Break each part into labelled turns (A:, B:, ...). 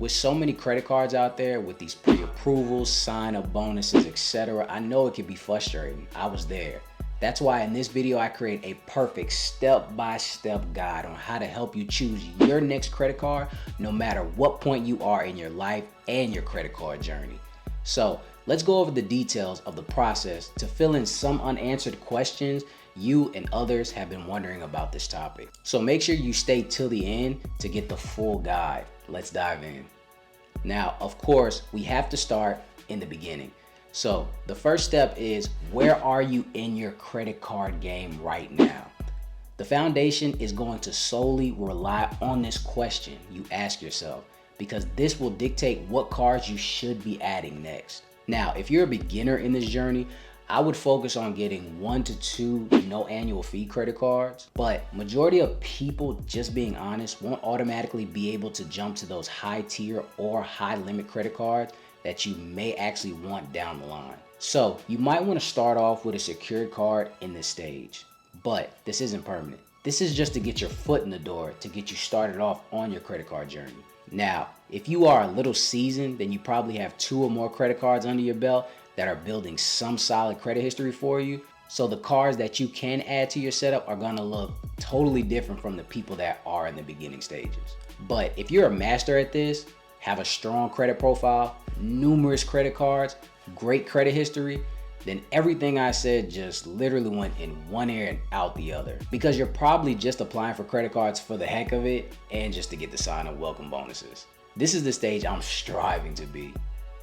A: With so many credit cards out there with these pre-approvals, sign-up bonuses, etc., I know it can be frustrating. I was there. That's why in this video, I create a perfect step-by-step guide on how to help you choose your next credit card, no matter what point you are in your life and your credit card journey. So let's go over the details of the process to fill in some unanswered questions you and others have been wondering about this topic. So make sure you stay till the end to get the full guide. Let's dive in. Now, of course, we have to start in the beginning. So the first step is, where are you in your credit card game right now? The foundation is going to solely rely on this question you ask yourself, because this will dictate what cards you should be adding next. Now, if you're a beginner in this journey, I would focus on getting 1 to 2 no annual fee credit cards, but majority of people, just being honest, won't automatically be able to jump to those high tier or high limit credit cards that you may actually want down the line. So you might want to start off with a secured card in this stage, but this isn't permanent. This is just to get your foot in the door, to get you started off on your credit card journey. Now, if you are a little seasoned, then you probably have 2 or more credit cards under your belt that are building some solid credit history for you. So the cards that you can add to your setup are gonna look totally different from the people that are in the beginning stages. But if you're a master at this, have a strong credit profile, numerous credit cards, great credit history, then everything I said just literally went in one ear and out the other, because you're probably just applying for credit cards for the heck of it and just to get the sign-up welcome bonuses. This is the stage I'm striving to be.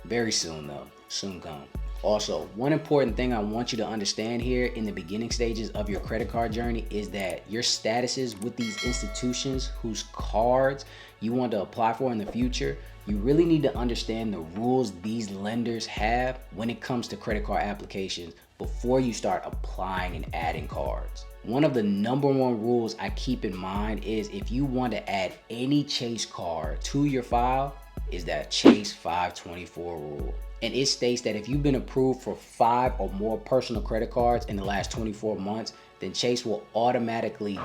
A: Very soon though, soon come. Also, one important thing I want you to understand here in the beginning stages of your credit card journey is that your statuses with these institutions whose cards you want to apply for in the future, you really need to understand the rules these lenders have when it comes to credit card applications before you start applying and adding cards. One of the #1 rules I keep in mind is, if you want to add any Chase card to your file, is that Chase 524 rule. And it states that if you've been approved for 5 or more personal credit cards in the last 24 months, then Chase will automatically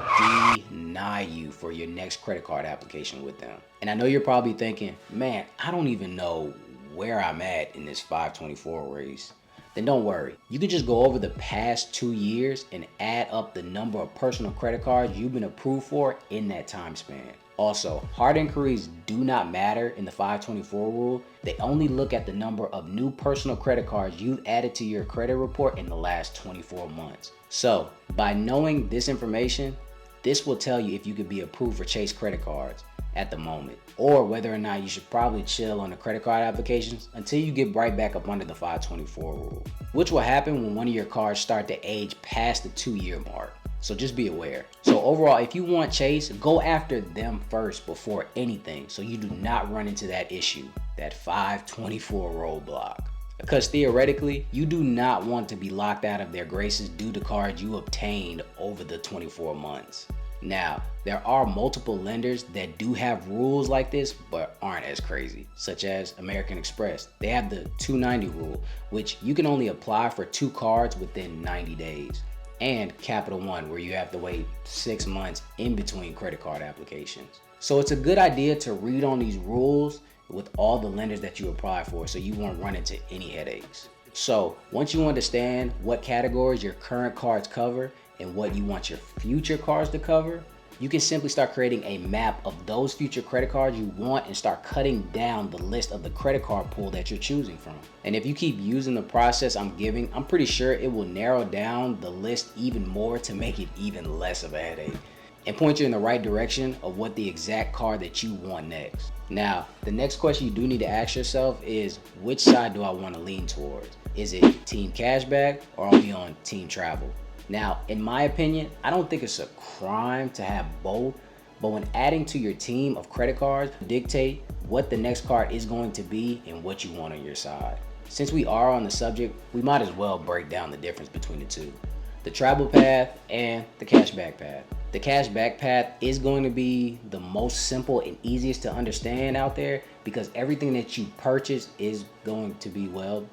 A: deny you for your next credit card application with them. And I know you're probably thinking, man, I don't even know where I'm at in this 524 race. Then don't worry. You can just go over the past 2 years and add up the number of personal credit cards you've been approved for in that time span. Also, hard inquiries do not matter in the 524 rule. They only look at the number of new personal credit cards you've added to your credit report in the last 24 months. So, by knowing this information, this will tell you if you could be approved for Chase credit cards at the moment, or whether or not you should probably chill on the credit card applications until you get right back up under the 524 rule, which will happen when one of your cards start to age past the 2-year mark. So just be aware. So overall, if you want Chase, go after them first before anything, so you do not run into that issue, that 524 roadblock. Because theoretically, you do not want to be locked out of their graces due to cards you obtained over the 24 months. Now, there are multiple lenders that do have rules like this, but aren't as crazy, such as American Express. They have the 290 rule, which you can only apply for 2 cards within 90 days. And Capital One, where you have to wait 6 months in between credit card applications. So it's a good idea to read on these rules with all the lenders that you apply for, so you won't run into any headaches. So once you understand what categories your current cards cover and what you want your future cards to cover, you can simply start creating a map of those future credit cards you want and start cutting down the list of the credit card pool that you're choosing from. And if you keep using the process I'm giving, I'm pretty sure it will narrow down the list even more to make it even less of a headache and point you in the right direction of what the exact card that you want next. Now, the next question you do need to ask yourself is, which side do I want to lean towards? Is it Team Cashback or are we on Team Travel? Now, in my opinion, I don't think it's a crime to have both, but when adding to your team of credit cards, dictate what the next card is going to be and what you want on your side. Since we are on the subject, we might as well break down the difference between the two: the travel path and the cashback path. The cashback path is going to be the most simple and easiest to understand out there, because everything that you purchase is going to be, well,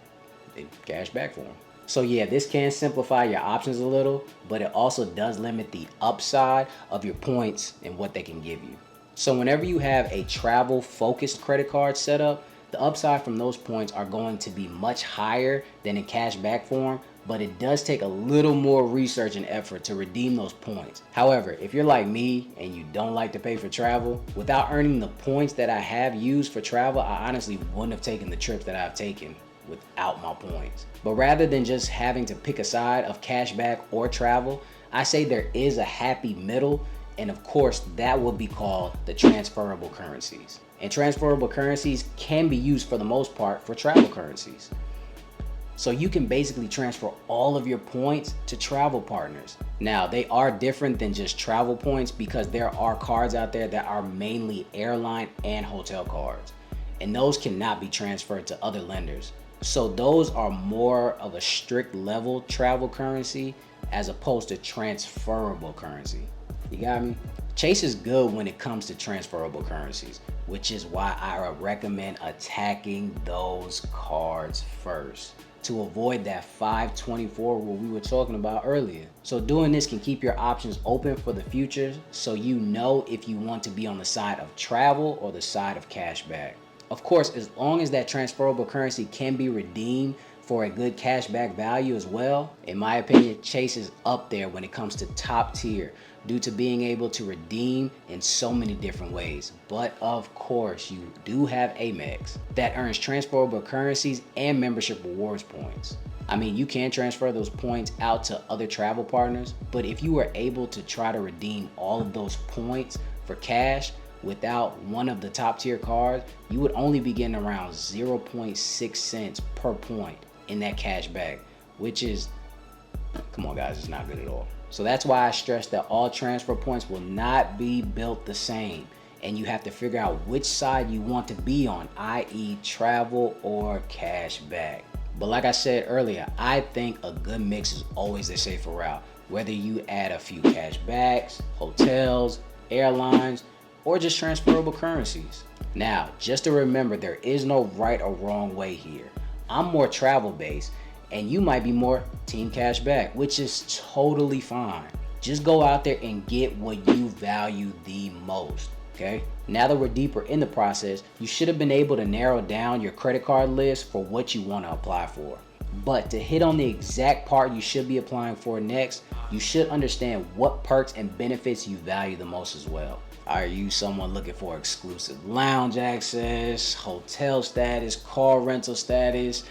A: in cashback form. So yeah, this can simplify your options a little, but it also does limit the upside of your points and what they can give you. So whenever you have a travel focused credit card set up, the upside from those points are going to be much higher than in cash back form, but it does take a little more research and effort to redeem those points. However, if you're like me and you don't like to pay for travel, without earning the points that I have used for travel, I honestly wouldn't have taken the trips that I've taken without my points. But rather than just having to pick a side of cash back or travel, I say there is a happy middle, and of course that would be called the transferable currencies. And transferable currencies can be used for the most part for travel currencies. So you can basically transfer all of your points to travel partners. Now, they are different than just travel points because there are cards out there that are mainly airline and hotel cards, and those cannot be transferred to other lenders. So those are more of a strict level travel currency as opposed to transferable currency. You got me? Chase is good when it comes to transferable currencies, which is why I recommend attacking those cards first to avoid that 524 rule we were talking about earlier. So doing this can keep your options open for the future, so you know if you want to be on the side of travel or the side of cash back. Of course, as long as that transferable currency can be redeemed for a good cash back value as well, in my opinion, Chase is up there when it comes to top tier due to being able to redeem in so many different ways. But of course, you do have Amex that earns transferable currencies and membership rewards points. I mean, you can transfer those points out to other travel partners, but if you were able to try to redeem all of those points for cash without one of the top tier cards, you would only be getting around 0.6 cents per point in that cash back, which is, come on guys, it's not good at all. So that's why I stress that all transfer points will not be built the same, and you have to figure out which side you want to be on, i.e. travel or cash back. But like I said earlier, I think a good mix is always a safer route, whether you add a few cash backs, hotels, airlines, or just transferable currencies. Now, just to remember, there is no right or wrong way here. I'm more travel based, and you might be more team cash back, which is totally fine. Just go out there and get what you value the most, okay? Now that we're deeper in the process, you should have been able to narrow down your credit card list for what you want to apply for. But to hit on the exact part you should be applying for next, you should understand what perks and benefits you value the most as well. Are you someone looking for exclusive lounge access, hotel status, car rental status,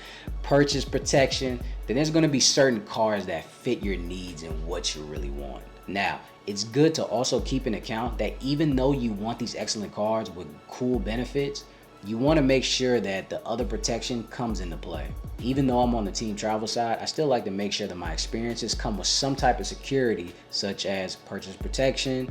A: purchase protection? Then there's going to be certain cards that fit your needs and what you really want. Now, it's good to also keep in account that even though you want these excellent cards with cool benefits, you want to make sure that the other protection comes into play. Even though I'm on the team travel side, I still like to make sure that my experiences come with some type of security, such as purchase protection,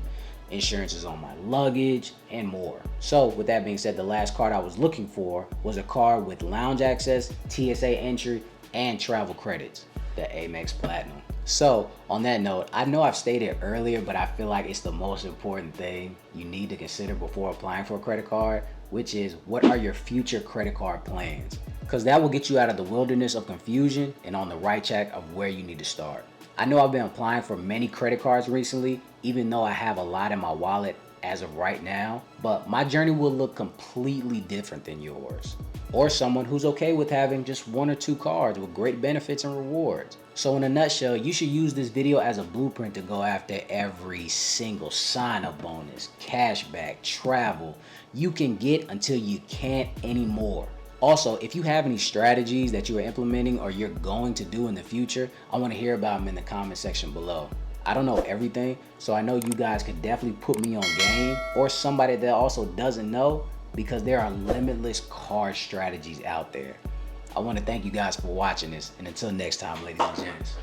A: insurances on my luggage, and more. So with that being said, the last card I was looking for was a card with lounge access, TSA entry, and travel credits, the Amex Platinum. So on that note, I know I've stated earlier, but I feel like it's the most important thing you need to consider before applying for a credit card, which is what are your future credit card plans? Because that will get you out of the wilderness of confusion and on the right track of where you need to start. I know I've been applying for many credit cards recently, even though I have a lot in my wallet as of right now, but my journey will look completely different than yours, or someone who's okay with having just one or two cards with great benefits and rewards. So in a nutshell, you should use this video as a blueprint to go after every single sign-up bonus, cashback, travel you can get until you can't anymore. Also, if you have any strategies that you are implementing or you're going to do in the future, I want to hear about them in the comment section below. I don't know everything, so I know you guys could definitely put me on game, or somebody that also doesn't know, because there are limitless card strategies out there. I want to thank you guys for watching this, and until next time, ladies and gents.